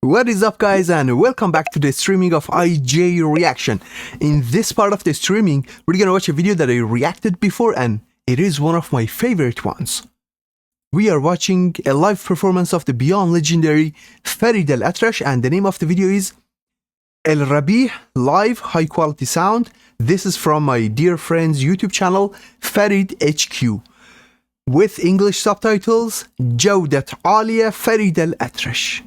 What is up, guys, and welcome back to the streaming of IJ Reaction. In this part of the streaming, we're gonna watch a video that I reacted before, and it is one of my favorite ones. We are watching a live performance of the beyond legendary Farid El Atrash, and the name of the video is El Rabi Live High Quality Sound. This is from my dear friend's YouTube channel, Farid HQ, with English subtitles, جودة عالية Farid El Atrash.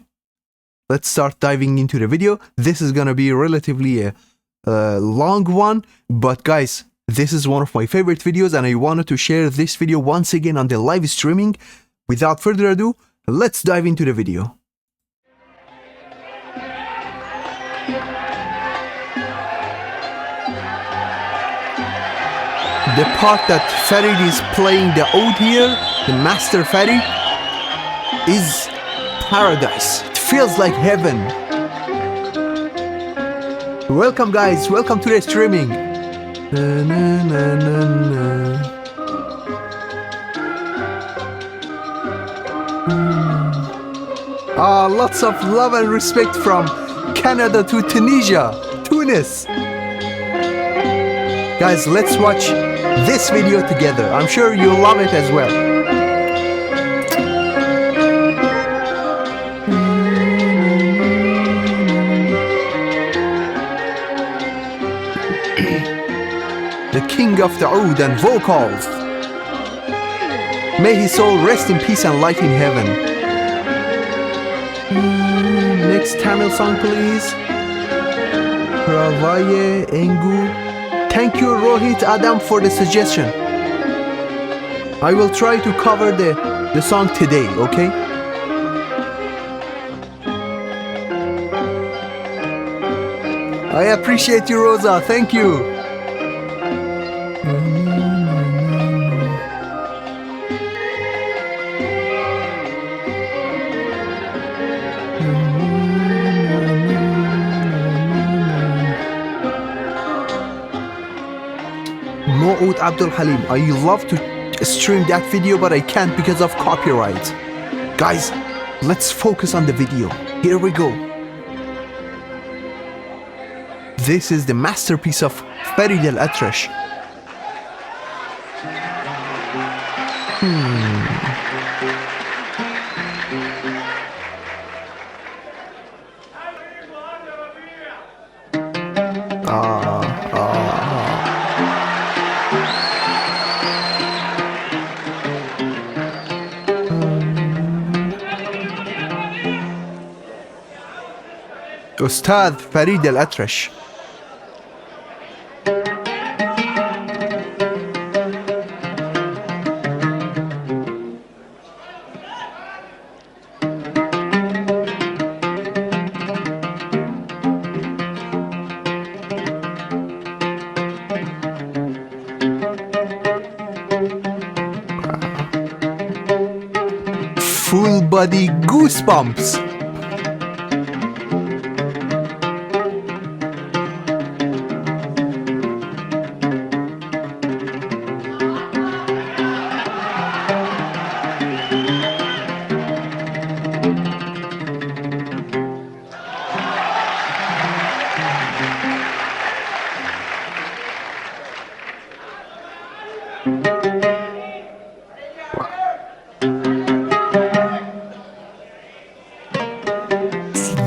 Let's start diving into the video. This is gonna be relatively a long one, but guys, this is one of my favorite videos and I wanted to share this video once again on the live streaming. Without further ado, let's dive into the video. The part that Farid is playing the oud here, the master Farid, is paradise. It feels like heaven. Welcome, guys, welcome to the streaming. Na, na, na, na, na. Lots of love and respect from Canada to Tunisia, Tunis. Guys, let's watch this video together. I'm sure you'll love it as well. The king of the oud and vocals. May his soul rest in peace and light in heaven. Next Tamil song, please. Pravaye Engu. Thank you, Rohit Adam, for the suggestion. I will try to cover the song today, okay? I appreciate you, Rosa. Thank you. Mo'ud Abdul Halim, I love to stream that video, but I can't because of copyright. Guys, let's focus on the video. Here we go. This is the masterpiece of Farid El Atrash. Ustad Farid El Atrash. Full body goosebumps.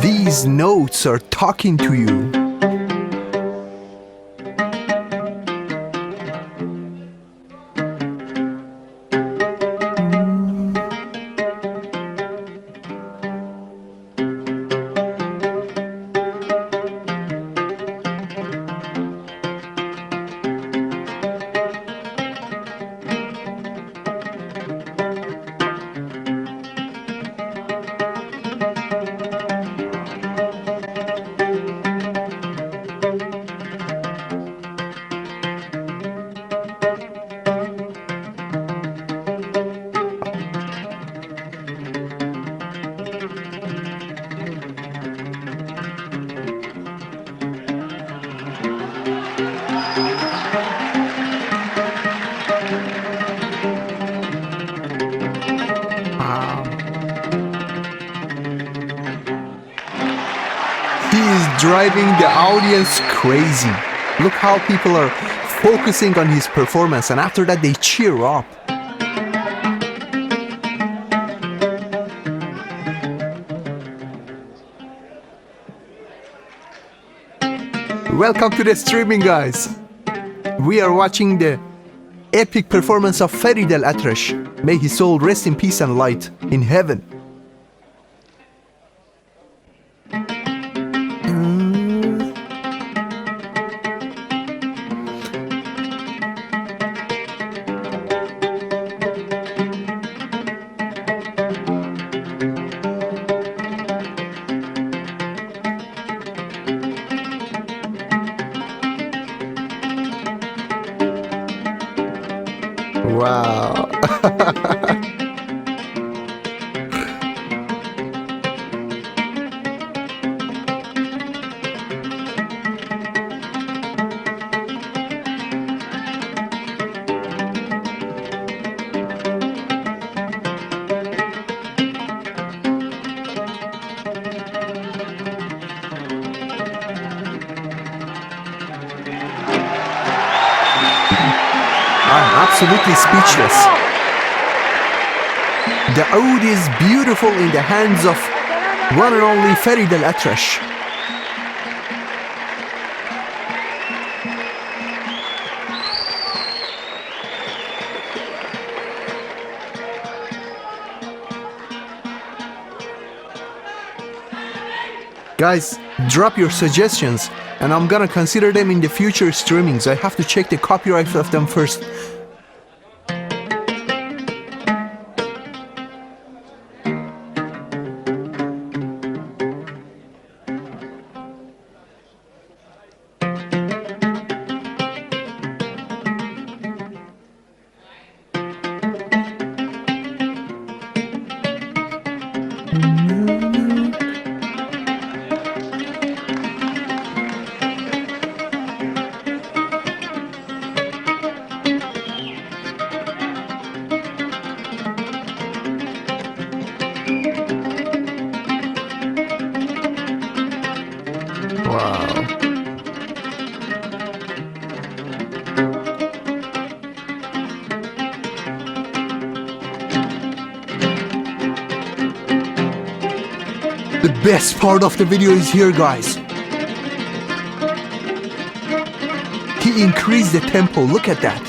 These notes are talking to you. driving the audience crazy. Look how people are focusing on his performance, and after that they cheer up. Welcome to the streaming, guys. We are watching the epic performance of Farid Al-Atrash. May his soul rest in peace and light in heaven. Wow. I'm absolutely speechless. The oud is beautiful in the hands of one and only Farid Al-Atrash. Guys, drop your suggestions and I'm gonna consider them in the future streamings. I have to check the copyright of them first. Wow. The best part of the video is here, guys. He increased the tempo, look at that.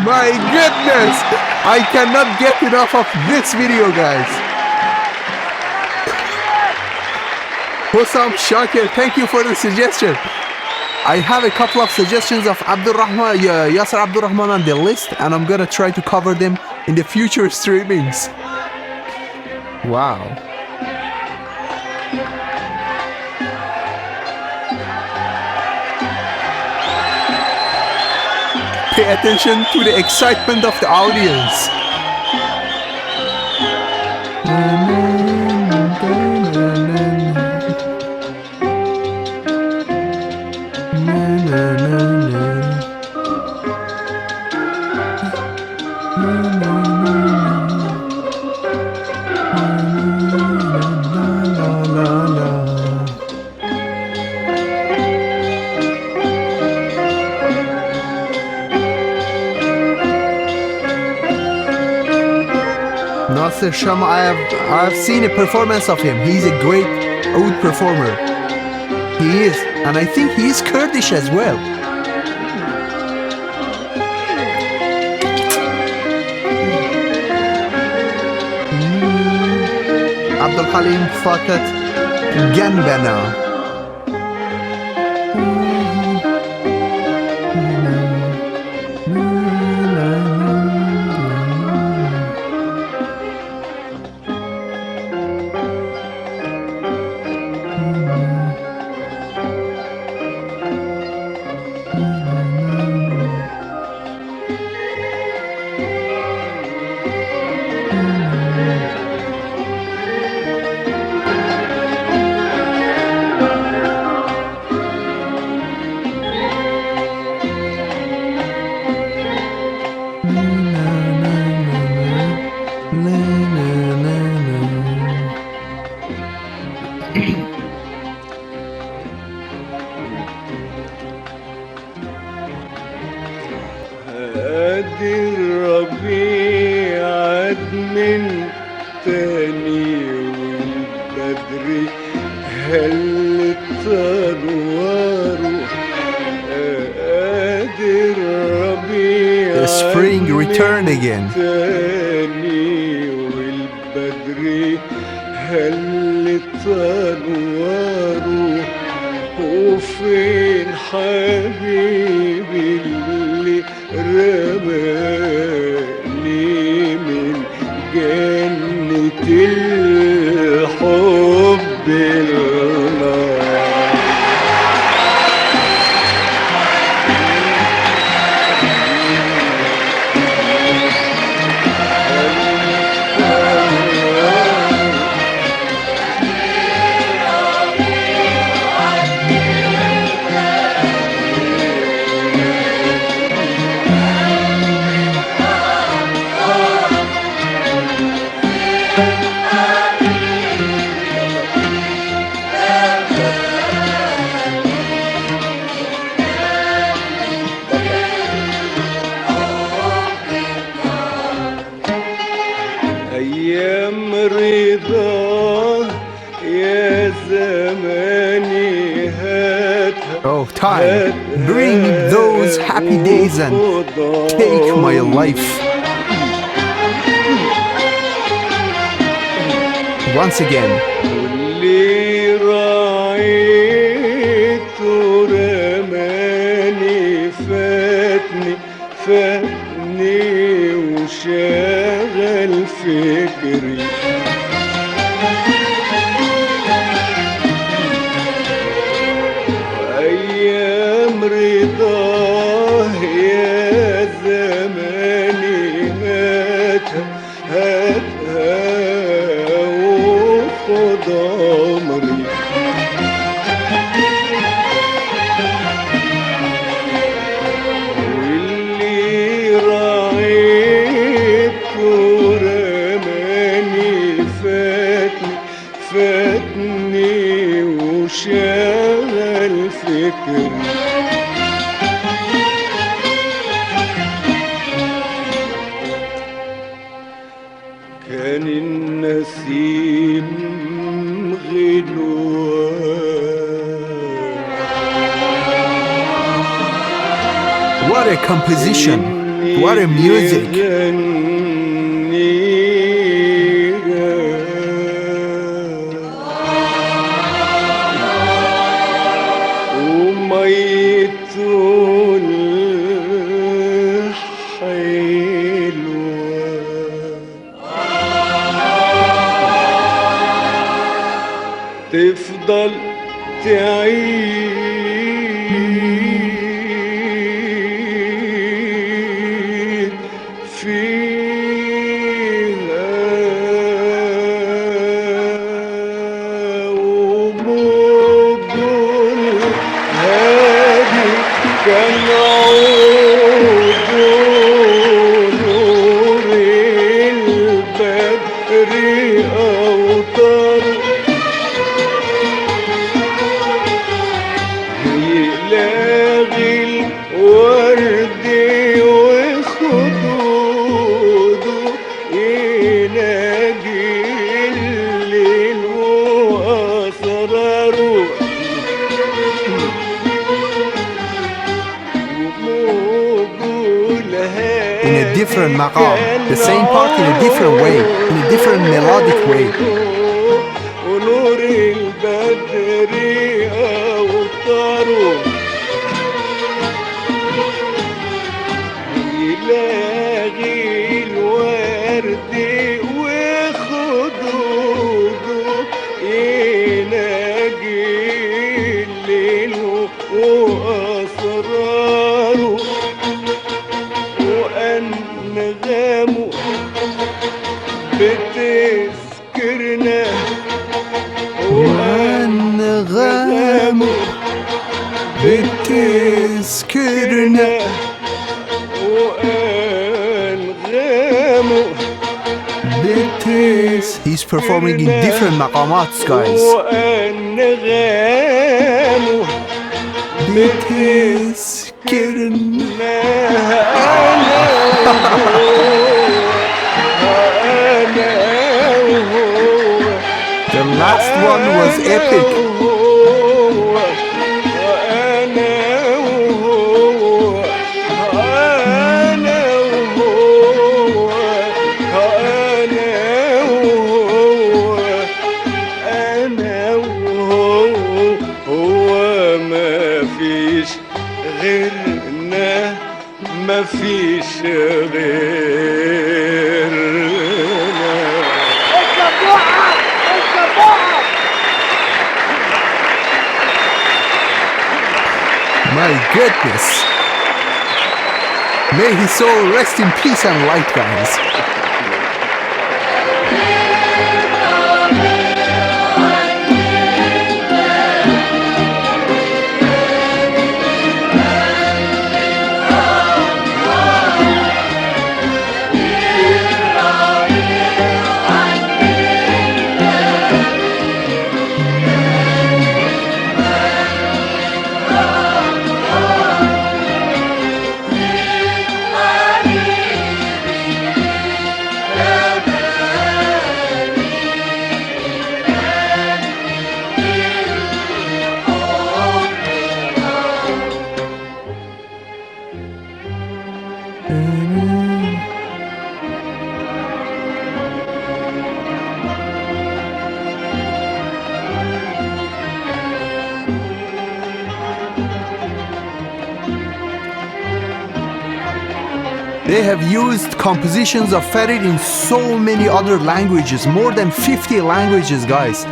My goodness! I cannot get enough of this video, guys. Hussam Shakir, thank you for the suggestion. I have a couple of suggestions of Yasser Abdurrahman on the list, and I'm gonna try to cover them in the future streamings. Wow. Pay attention to the excitement of the audience. Nasser Shama, I've seen a performance of him. He's a great oud performer. He is, and I think he is Kurdish as well. Abdul Halim Fakat Ganbana. ادي الربيع عاد من تاني والبدر هلت انواره. ادي الربيع The spring return again. تاني والبدر هلت انواره. وفين حبيبي اللي رماني من جنة الحب النار؟ أيام رضاه يا زماني هاتها. Oh, time. Bring those happy days and take my life. Once again. واللي راعيته رماني فاتني وشغل فكري. أيام رضاه يا زماني هاتها وخد عمري. واللي راعيته رماني فاتني وشغل فكري. كان النسيم غلوان. What a composition. What a music. وميته الحلوة تفضل تعيد فيها. وموج الهادي كان عود نور البدر أوطار. يلاغي الورد وخدوده يناجي الليل وأسراره. In a different maqam, the same part in a different way, in a different melodic way. ونور البدر أوطاره. يلاغي الورد وخدوده يناجي الليل وأسراره. وأنغامه بتذكرنا وأنغام بتذكرنا. وأنغامه He's performing in different maqamats, guys. وأنغامه بتسكرنا. The last one was epic. غيرنا مفيش غيرنا. My goodness. May his soul rest in peace and light, guys. They have used compositions of Farid in so many other languages, more than 50 languages, guys.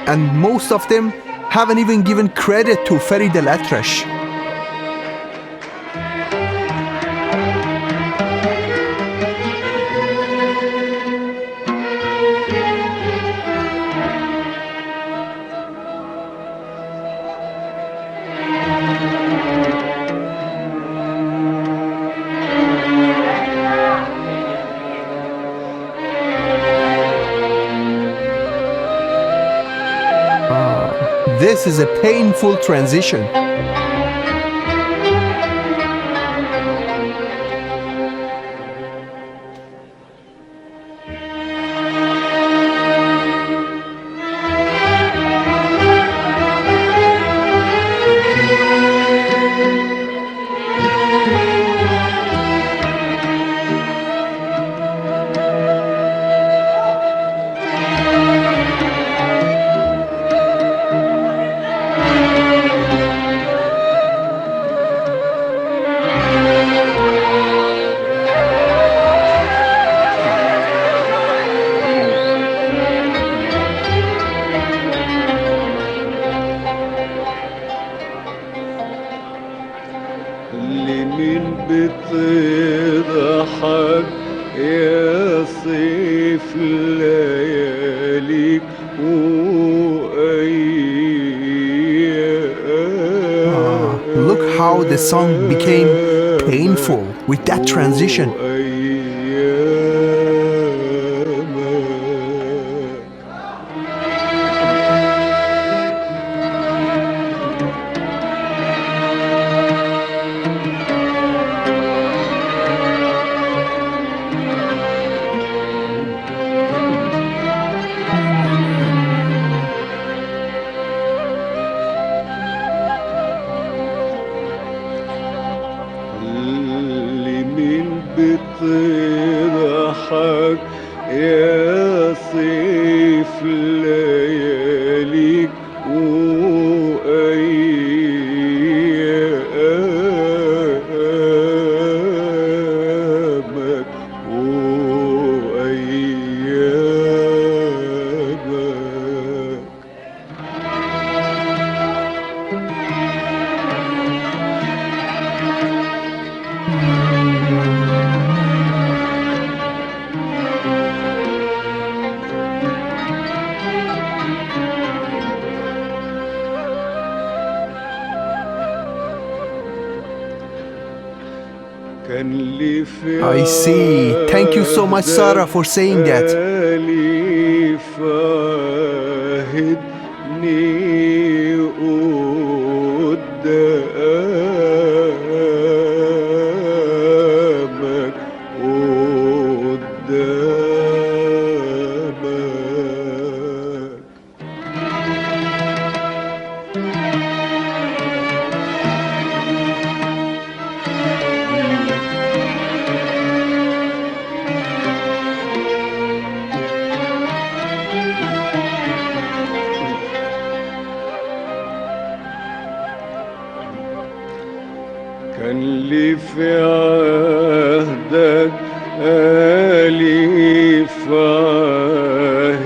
And most of them haven't even given credit to Farid Al-Atrash. This is a painful transition. لمين بتضحك يا صيف لياليك Look how the song became painful with that transition. بتضحك يا صيف لياليك وأيامك وأيامك. I see. Thank you so much, Sarah, for saying that. قدامك قدامك. كان لي في عهدك آليف عهدني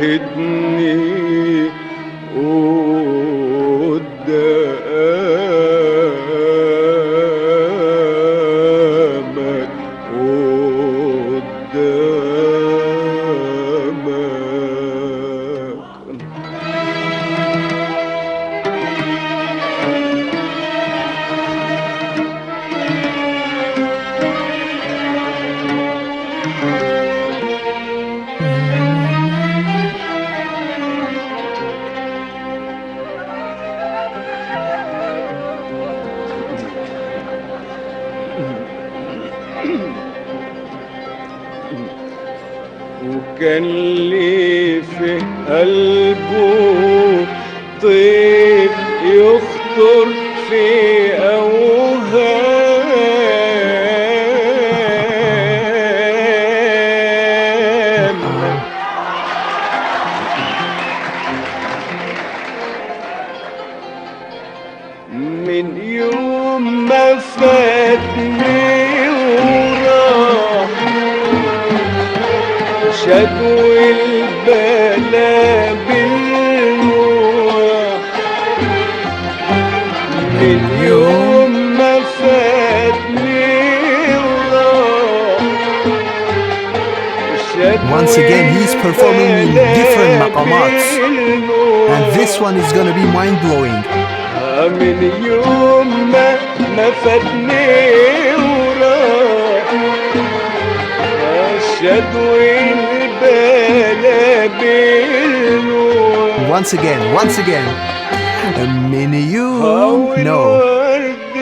قدامك قدامك. وكان لي في قلبه طيف يخطر في أوهام. من يوم ما فاتني وراح شدو البلا بالنوح. من يوم ما فاتني وراح شدو Once again, he's performing in different maqamats, and this one is gonna be mind-blowing. من يوم ما فاتني وراح شدو البلا بالنوح. Once again. Many you know. الورد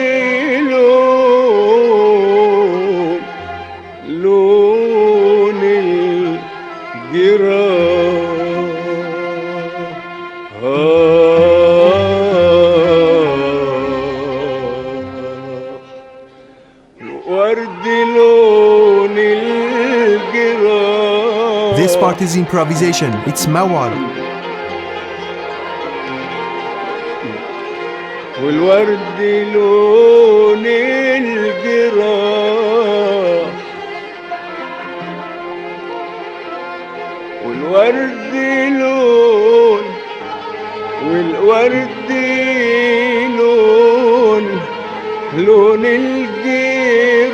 لون الجراح. ورد لون الجراح. This part is improvisation. It's mawar. والورد لون الجراح. والورد لون والورد لون الجراح.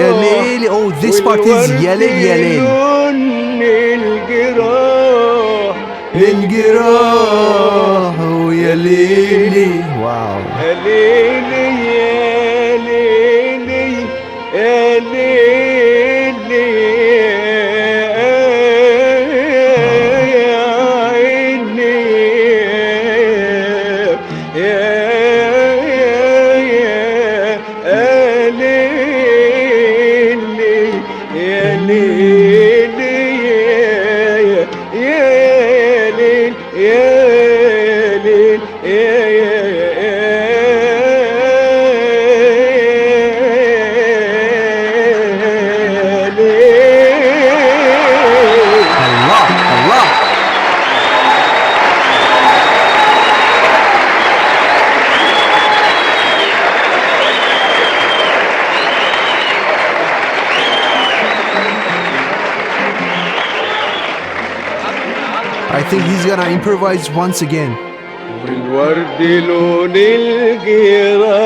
يا ليل. Oh, this part is يا ليل يا ليل. لون الجراح. الجراح ويا ليلي. واو. يا ليلي يا ليلي يا ليلي يا عيني يا ليلي يا ليلي يا ليل يا ليل الله الله. I think he's gonna improvise once again. والورد لون الجراح.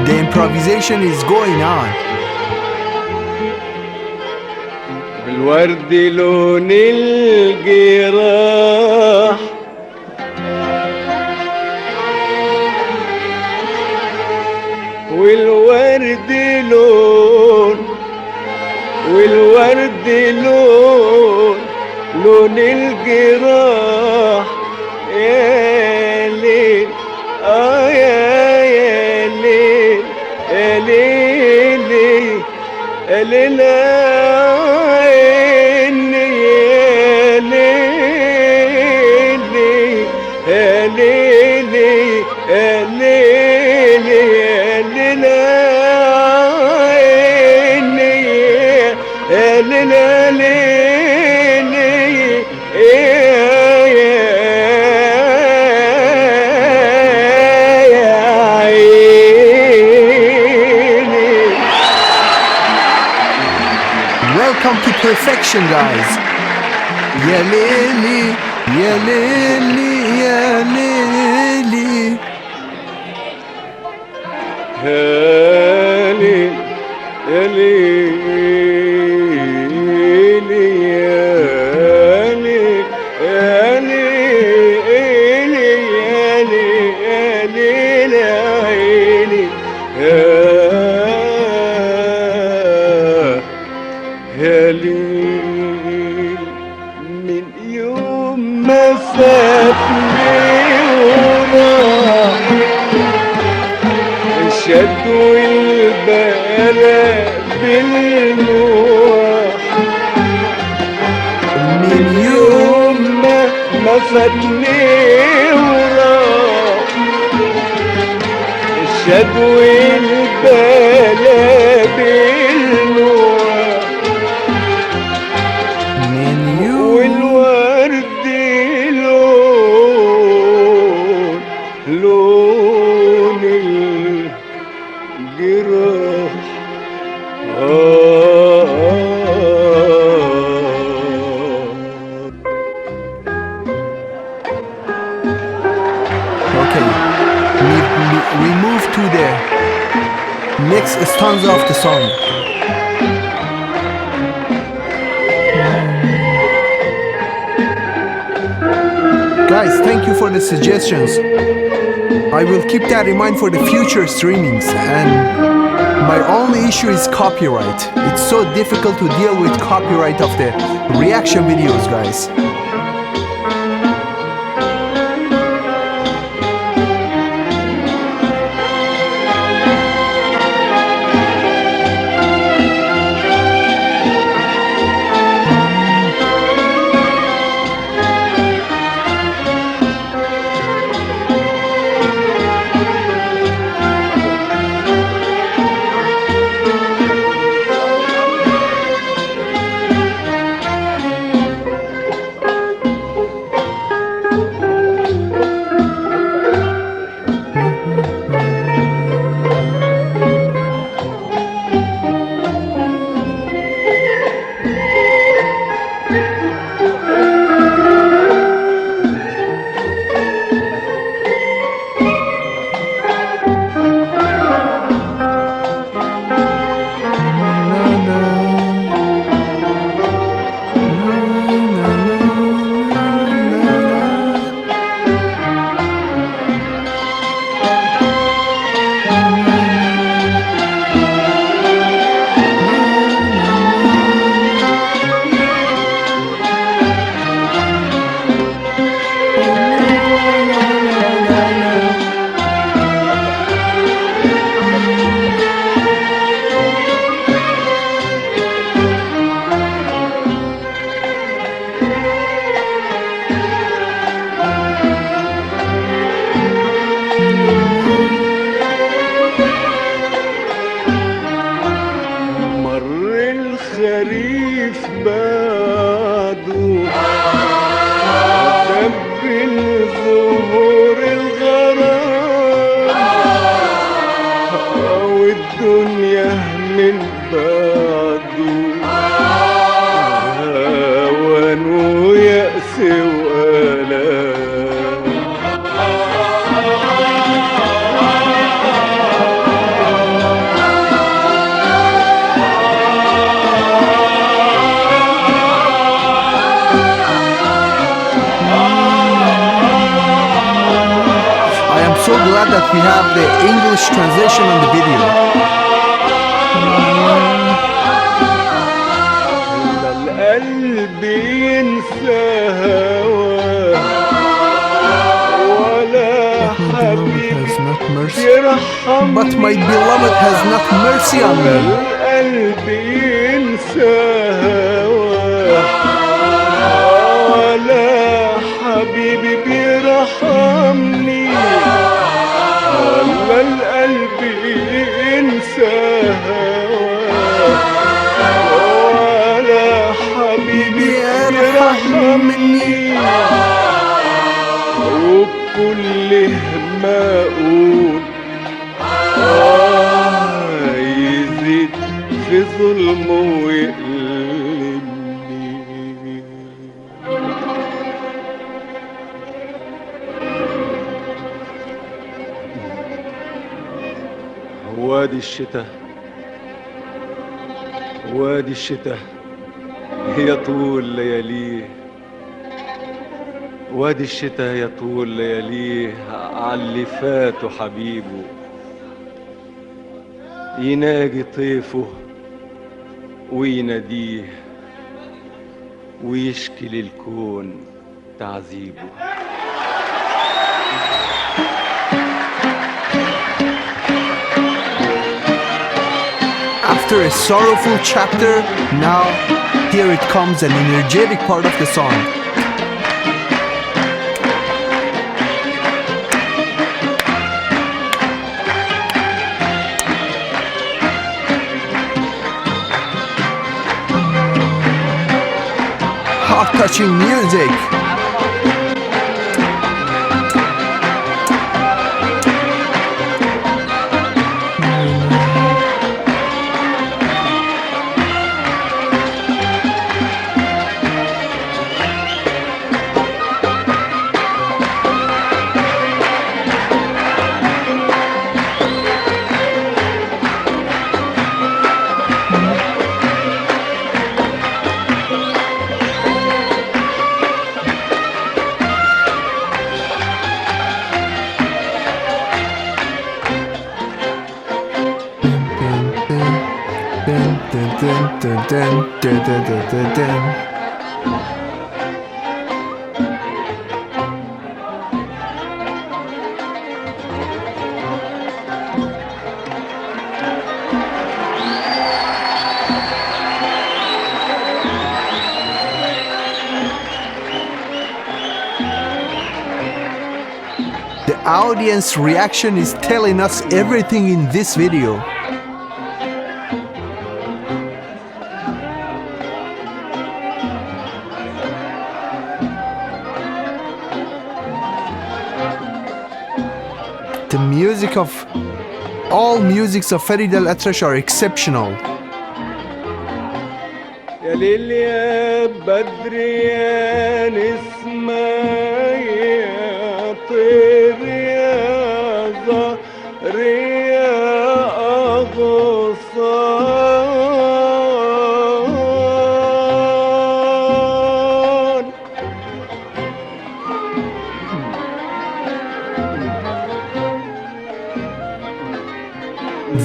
The improvisation is going on. بالورد لون الجراح. والورد لون والورد لون الجراح يا ليل يا ليل يا ليل يا ليل عيني يا ليل يا ليل يا ليل يا ليل عيني يا ليل Welcome to perfection, guys. Ya lili, ya lili, ya lili. هالي يالي يالي يالي يالي عيني هالي من يوم ما فاتني وراح الشد والبلاء بالنوح من يوم ما فاتني وراح الشد والبلاء بالنوح والورد لون الجراح Okay, we move to the next stanza of the song. Guys, thank you for the suggestions. I will keep that in mind for the future streamings, and my only issue is copyright. It's so difficult to deal with copyright of the reaction videos, guys. الخريف بعده دبل ظهور الغرام والدنيا من بعده هوان ويأس وآلام So glad that we have the English translation on the video. القلب قلبي ينسى هواه ولا حبيب يرحمني But my beloved has not mercy on me. القلب ينسى هواه ولا حبيبي بيرحمني ولا القلب ينسى هواه ولا حبيبي بيرحمني وبكل ما اقول يزيد في ظلمه ويقلبني. وادي الشتاء وادي الشتاء يا طول لياليه وادي الشتاء يا طول لياليه عاللي فاتوا حبيبه يناجي طيفه ويناديه ويشكي للكون تعذيبه. After a sorrowful chapter, now here it comes an energetic part of the song. Heart-touching music. The audience reaction is telling us everything in this video. The music of all musics of Farid Al Atrash are exceptional. يا ليل يا بدر يا نسمة يا طير يا زهر يا أغصان.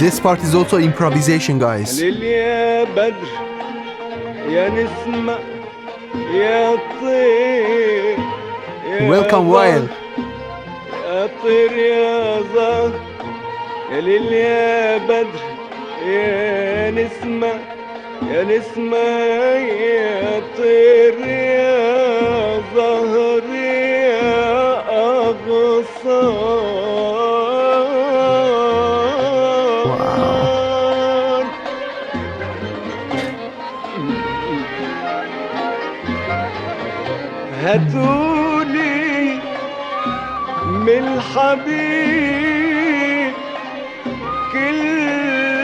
This part is also improvisation, guys. ليل يا بدر يا نسمة يا طير يا Welcome, Wael. يا طير يا زهر يا ليل يا بدر يا نسمة يا نسمة يا طير يا زهر يا أغصان. هاتولي من الحبيب كلمة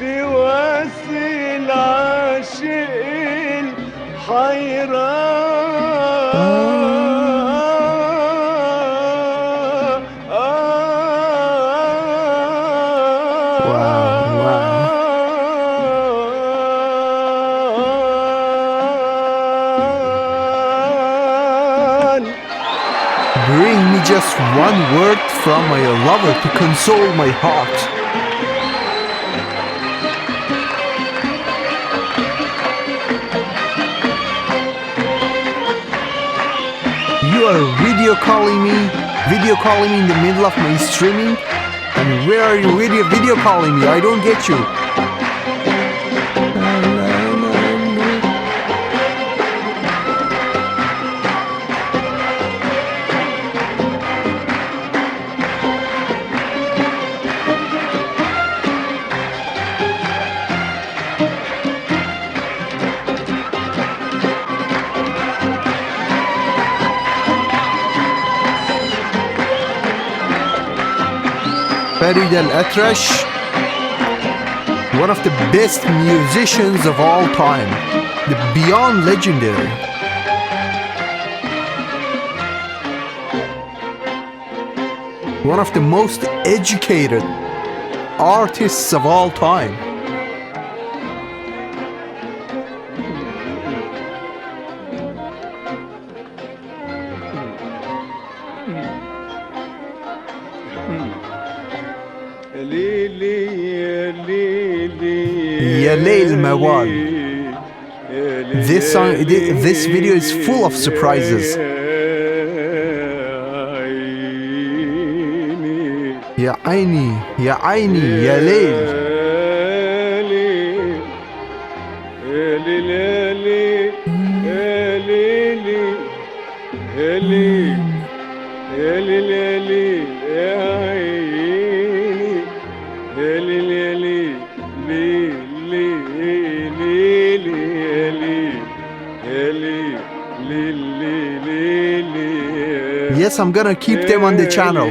تواسي العاشق الحيران. Bring me just one word from my lover to console my heart. you are video calling me in the middle of my streaming? And where are you video calling me? I don't get you. Farid Al-Atrash, one of the best musicians of all time, beyond legendary. One of the most educated artists of all time. Ya Layl Mawal. This video is full of surprises. Ya Aini, Ya Aini, Ya Layl. Yes, I'm gonna keep them on the channel.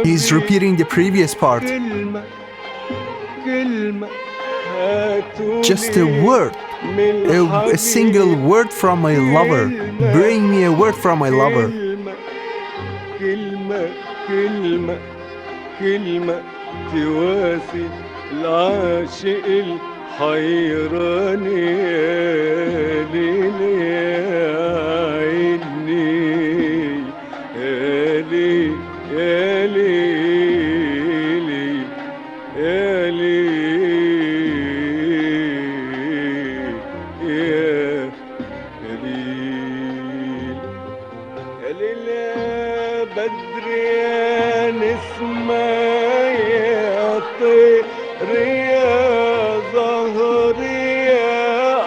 He's repeating the previous part. Just a word, a single word from my lover. Bring me a word from my lover. كلمة تواسي العاشق الحيران يا ليلي يا عيني يا ليلي يا ليلي يا ليلي يا ليلي يا ليلي يا بدر يا نسمة يا طير يا زهر يا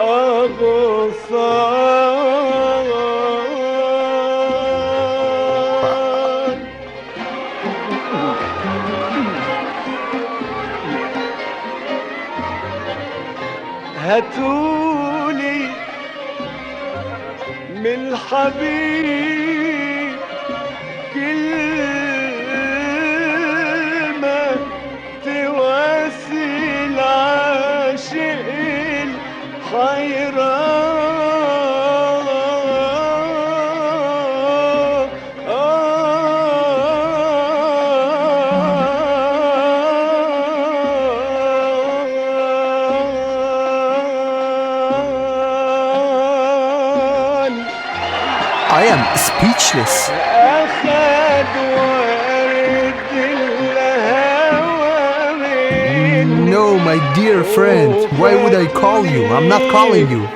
أغصان هاتولي من الحبيب كلمة تواسي العاشق الحيران I am speechless. No, my dear friend, why would I call you? I'm not calling you.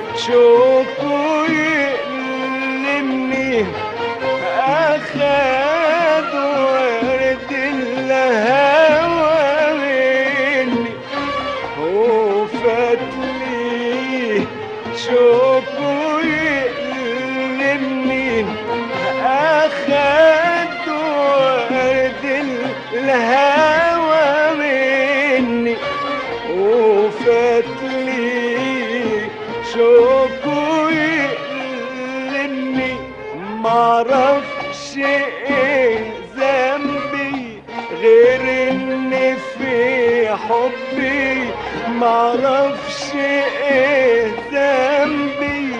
الهوى مني وفتلي شوقه يقلني معرفش ايه ذنبي غير ان في حبي معرفش ايه ذنبي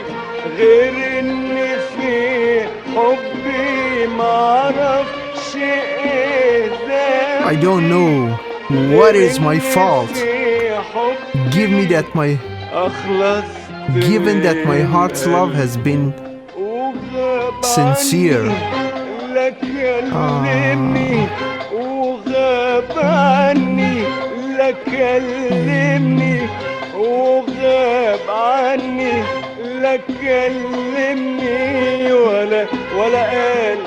غير ان في حبي معرفش ايه ذنبي I don't know what is my fault. Give me that my given that my heart's love has been sincere. لا كلمني وغاب عني، لا كلمني وغاب عني، لا كلمني ولا قال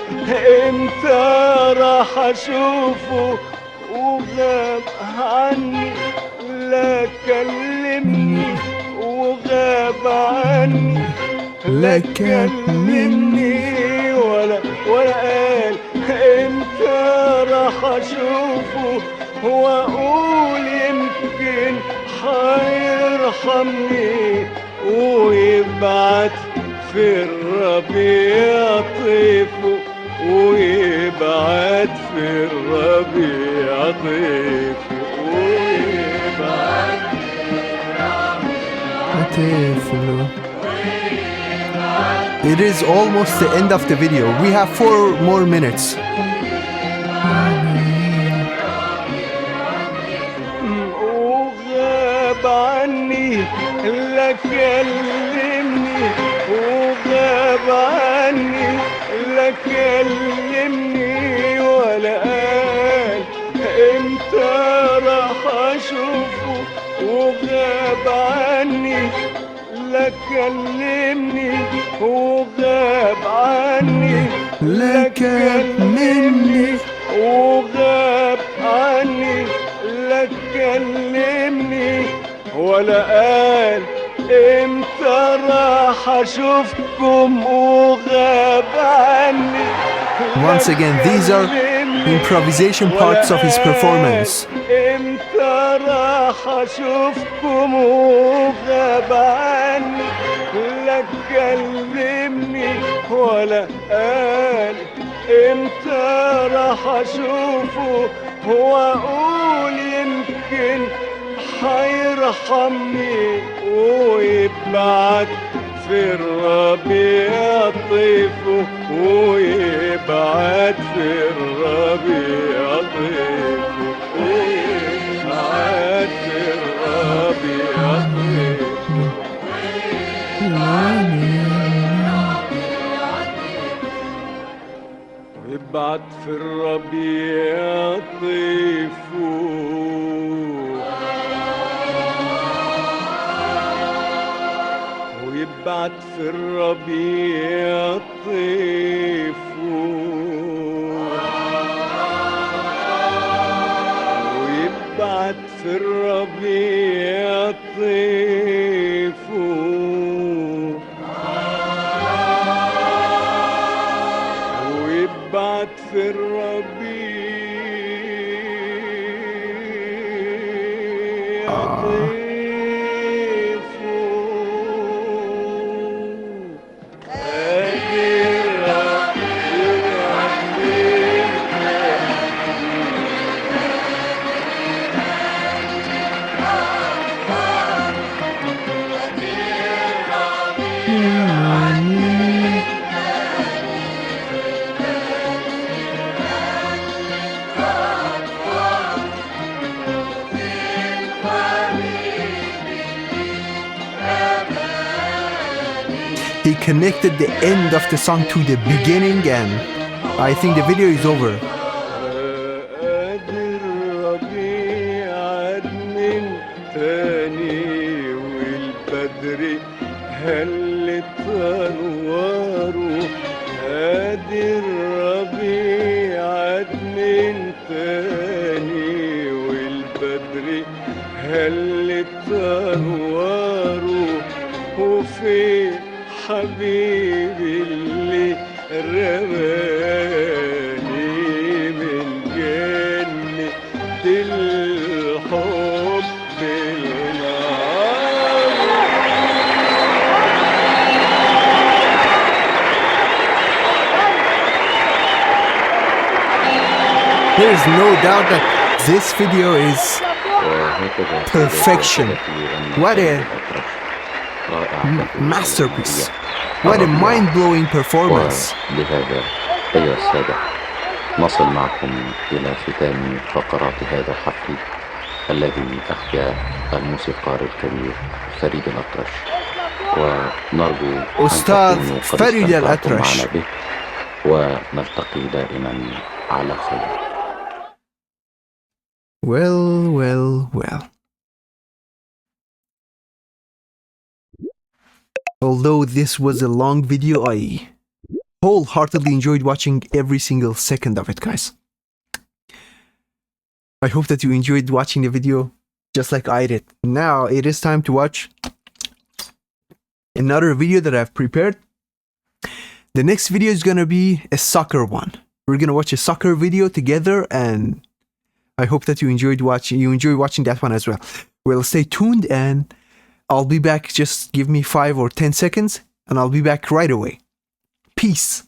امتى راح اشوفه وغاب عني، لا كلمني وغاب عني، لا كلمني ولا قال امتى راح اشوفه واقول يمكن حيرحمني ويبعت في الربيع طيفه، ويبعت في الربيع طيفه، ويبعت طيفه. It is almost the end of the video. We have 4 more minutes. وغاب عني، لا كلمني وغاب عني، لا كلمني ولا قال امتى راح اشوفه وغاب عني، لا كلمني وغاب عني، لا كلمني وغاب عني، لا كلمني ولا قال امتى راح اشوفكم وغاب عني. Once again, these are improvisation parts of his performance. امتى راح اشوفكم وغاب عني، لا كلمني ولا قال امتى راح اشوفه واقول يمكن حيرحمني ويبعت في الربيع طيفه، ويبعت في الربيع طيفه، ويبعت في الربيع طيفه، ويبعت في الربيع طيفه، ويبعت في الربيع طيفه، ويبعت في الربيع طيفه، ويبعت في الربيع طيفه. He connected the end of the song to the beginning, and I think the video is over. قادر ربيع عاد من تاني، والبدر هلت انواره، قادر ربيع عاد من تاني، والبدر هلت انواره، وفي حبيبي اللي رماني من جنة الحب النار. There is no doubt that this video is perfection. What a masterpiece. What a mind-blowing performance. وبهذا أيها السادة نصل معكم إلى ختام فقرات هذا الحفل. الذي أحيا الموسيقار الكبير فريد الأطرش، ونرجو أن أستاذ تكونوا قد فريد استمتعتم الأطرش. معنا به، ونلتقي دائما على خير. Well. Although this was a long video, I wholeheartedly enjoyed watching every single second of it, guys. I hope that you enjoyed watching the video just like I did. Now it is time to watch another video that I've prepared. The next video is gonna be a soccer one. We're gonna watch a soccer video together, and I hope that you enjoy watching that one as well. Well, stay tuned, and I'll be back. Just give me 5 or 10 seconds and I'll be back right away. Peace.